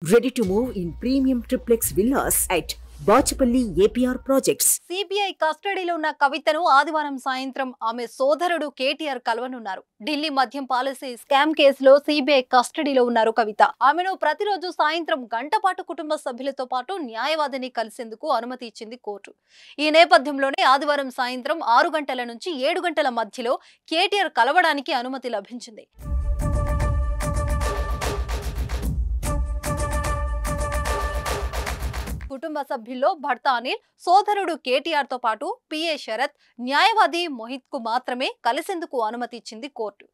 Ready to move in premium triplex villas at Bachapalli APR Projects. CBI కస్టడీలో ఉన్న కవితను ఆదివారం సాయంత్రం ఆమె సోదరుడు కేటీఆర్ కలవనున్నారు. ఢిల్లీ మద్యం పాలసీ స్కామ్ కేసులో సిబిఐ కస్టడీలో ఉన్నారు కవిత. ఆమెను ప్రతిరోజు సాయంత్రం గంట పాటు కుటుంబ సభ్యులతో పాటు న్యాయవాదిని కలిసేందుకు అనుమతి ఇచ్చింది కోర్టు. ఈ నేపథ్యంలోనే ఆదివారం సాయంత్రం 6 గంటల నుంచి 7 గంటల మధ్యలో కేటీఆర్ కలవడానికి అనుమతి లభించింది. కుటుంబ సభ్యుల్లో భర్త అనిల్, సోదరుడు కేటీఆర్ తో పాటు పిఏ శరత్, న్యాయవాది మోహిత్ కు మాత్రమే కలిసేందుకు అనుమతి ఇచ్చింది కోర్టు.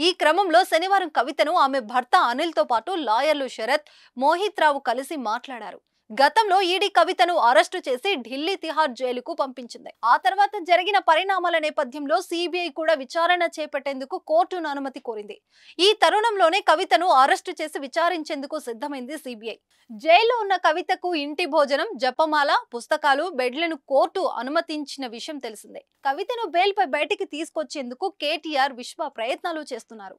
ఈ క్రమంలో శనివారం కవితను ఆమె భర్త అనిల్ తో పాటు లాయర్లు శరత్, మోహిత్ రావు కలిసి మాట్లాడారు. గతంలో ఈడీ కవితను అరెస్టు చేసి ఢిల్లీ తిహార్ జైలుకు పంపించింది. ఆ తర్వాత జరిగిన పరిణామాల నేపథ్యంలో సిబిఐ కూడా విచారణ చేపట్టేందుకు కోర్టును అనుమతి కోరింది. ఈ తరుణంలోనే కవితను అరెస్టు చేసి విచారించేందుకు సిద్ధమైంది సిబిఐ. జైల్లో ఉన్న కవితకు ఇంటి భోజనం, జపమాల, పుస్తకాలు, బెడ్లను కోర్టు అనుమతించిన విషయం తెలిసిందే. కవితను బెయిల్పై బయటికి తీసుకొచ్చేందుకు కేటీఆర్ విశ్వ ప్రయత్నాలు చేస్తున్నారు.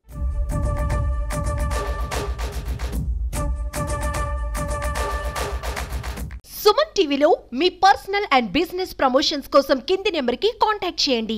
సుమన్ టీవీలో మీ పర్సనల్ అండ్ బిజినెస్ ప్రమోషన్స్ కోసం కింది నెంబర్కి కాంటాక్ట్ చేయండి.